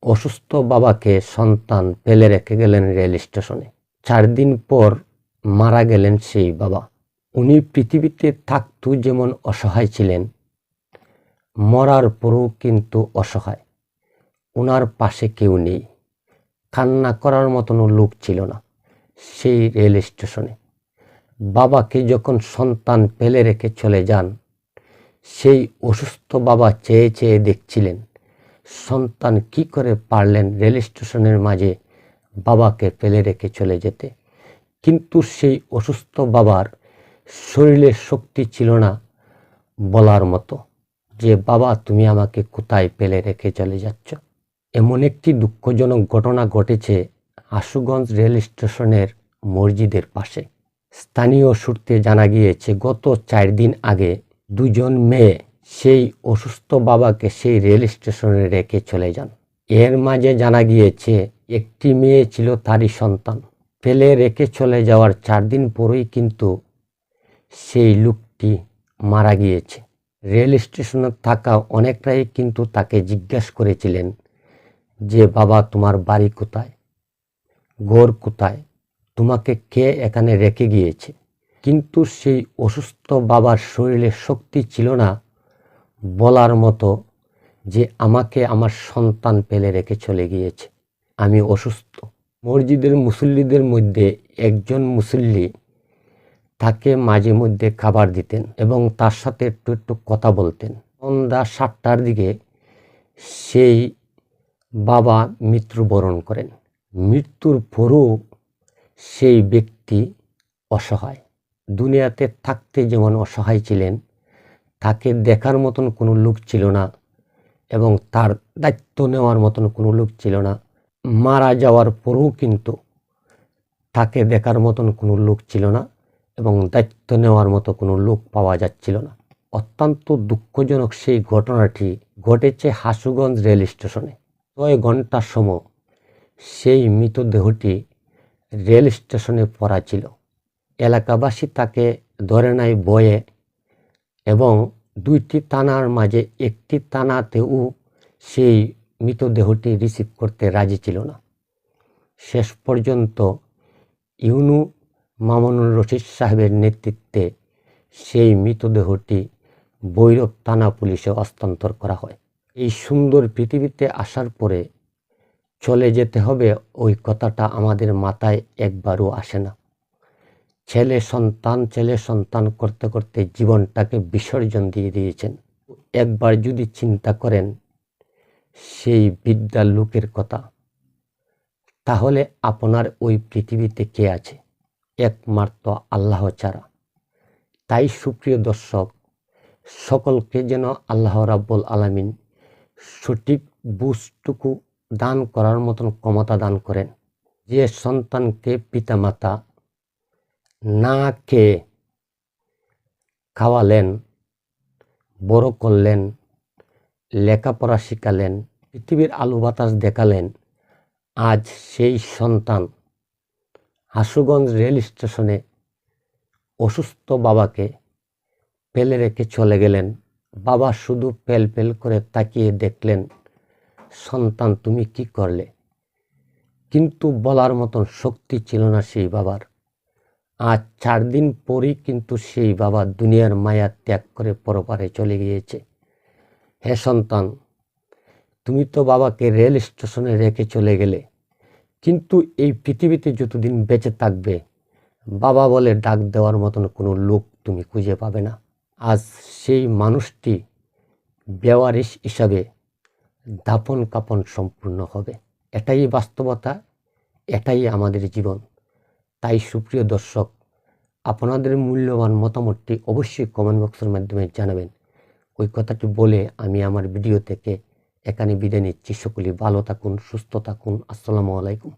অসুস্থ বাবাকে সন্তান ফেলে রেখে গেলেন রেল স্টেশনে। 4 দিন পর মারা গেলেন সেই বাবা। উনি পৃথিবীতে থাকতেও যেমন অসহায় ছিলেন, মরার পরও কিন্তু অসহায়। ওনার পাশে কেউ নেই, কান্না করার মতনও লোক ছিল না সেই রেল স্টেশনে। বাবাকে যখন সন্তান ফেলে রেখে চলে যান, সেই অসুস্থ বাবা চেয়ে চেয়ে দেখছিলেন সন্তান কি করে পারলেন রেল স্টেশনের মাঝে বাবাকে ফেলে রেখে চলে যেতে। কিন্তু সেই অসুস্থ বাবার শরীরে শক্তি ছিল না বলার মতো যে বাবা তুমি আমাকে কোথায় ফেলে রেখে চলে যাচ্ছ। এমন একটি দুঃখজনক ঘটনা ঘটেছে আশুগঞ্জ রেল স্টেশনের মসজিদের পাশে। স্থানীয় সূত্রে জানা গিয়েছে গত 4 দিন আগে 2 মেয়ে সেই অসুস্থ বাবাকে সেই রেল স্টেশনে রেখে চলে যান। এর মাঝে জানা গিয়েছে একটি মেয়ে ছিল তারই সন্তান। ফেলে রেখে চলে যাওয়ার 4 দিন পরেই কিন্তু সেই লোকটি মারা গিয়েছে। রেল স্টেশনে থাকা অনেকটাই কিন্তু তাকে জিজ্ঞাসা করেছিলেন যে বাবা তোমার বাড়ি কোথায়, ঘর কোথায়, তোমাকে কে এখানে রেখে গিয়েছে। কিন্তু সেই অসুস্থ বাবার শরীরে শক্তি ছিল না বলার মতো যে আমাকে আমার সন্তান ফেলে রেখে চলে গিয়েছে, আমি অসুস্থ। মসজিদের মুসল্লিদের মধ্যে একজন মুসল্লি তাকে মাঝে মধ্যে খাবার দিতেন এবং তার সাথে একটু একটু কথা বলতেন। সন্ধ্যা 7টার দিকে সেই বাবা মৃত্যুবরণ করেন। মৃত্যুর পরও সেই ব্যক্তি অসহায়। দুনিয়াতে থাকতে যেমন অসহায় ছিলেন, তাকে দেখার মতন কোনো লোক ছিল না এবং তার দায়িত্ব নেওয়ার মতন কোনো লোক ছিল না। মারা যাওয়ার পরেও কিন্তু তাকে দেখার মতন কোনো লোক ছিল না এবং দায়িত্ব নেওয়ার মতো কোনো লোক পাওয়া যাচ্ছিল না। অত্যন্ত দুঃখজনক সেই ঘটনাটি ঘটেছে আশুগঞ্জ রেল স্টেশনে। 6 ঘন্টার সময় সেই মৃতদেহটি রেল স্টেশনে পড়া ছিল। এলাকাবাসী তাকে ধরে নেয় বয়ে এবং 2টি থানার মাঝে একটি থানাতেও সেই মৃতদেহটি রিসিভ করতে রাজি ছিল না। শেষ পর্যন্ত ইউনু মামুনুর রশিদ সাহেবের নেতৃত্বে সেই মৃতদেহটি ভৈরব থানা পুলিশে হস্তান্তর করা হয়। এই সুন্দর পৃথিবীতে আসার পরে চলে যেতে হবে ওই কথাটা আমাদের মাথায় একবারও আসে না। ছেলে সন্তান করতে করতে জীবনটাকে বিসর্জন দিয়ে দিয়েছেন। একবার যদি চিন্তা করেন সেই বৃদ্ধা লোকের কথা, তাহলে আপনার ওই পৃথিবীতে কে আছে? একমাত্র আল্লাহ ছাড়া। তাই সুপ্রিয় দর্শক, সকলকে যেন আল্লাহ রাব্বুল আলামিন সঠিক বুঝটুকু দান করার মতন ক্ষমতা দান করেন। যে সন্তানকে পিতামাতা না খেয়ে খাওয়ালেন, বড় করলেন, লেখাপড়া শিখালেন, পৃথিবীর আলো বাতাস দেখালেন, আজ সেই সন্তান আশুগঞ্জ রেল স্টেশনে অসুস্থ বাবাকে ফেলে রেখে চলে গেলেন। বাবা শুধু পেল পেল করে তাকিয়ে দেখলেন, সন্তান তুমি কি করলে? কিন্তু বলার মতন শক্তি ছিল না সেই বাবার। আজ 4 দিন পরেই কিন্তু সেই বাবা দুনিয়ার মায়া ত্যাগ করে পরপারে চলে গিয়েছে। হে সন্তান, তুমি তো বাবাকে রেল স্টেশনে রেখে চলে গেলে, কিন্তু এই পৃথিবীতে যতদিন বেঁচে থাকবে বাবা বলে ডাক দেওয়ার মতন কোনো লোক তুমি খুঁজে পাবে না। আজ সেই মানুষটি বেওয়ারিশ হিসাবে দাফন কাফন সম্পূর্ণ হবে। এটাই বাস্তবতা, এটাই আমাদের জীবন। তাই সুপ্রিয় দর্শক, আপনাদের মূল্যবান মতামতটি অবশ্যই কমেন্ট বক্সের মাধ্যমে জানাবেন। ওই কথাটি বলে আমি আমার ভিডিও থেকে এখানে বিদায় নিচ্ছি। সকলেই ভালো থাকুন, সুস্থ থাকুন। আসসালামু আলাইকুম।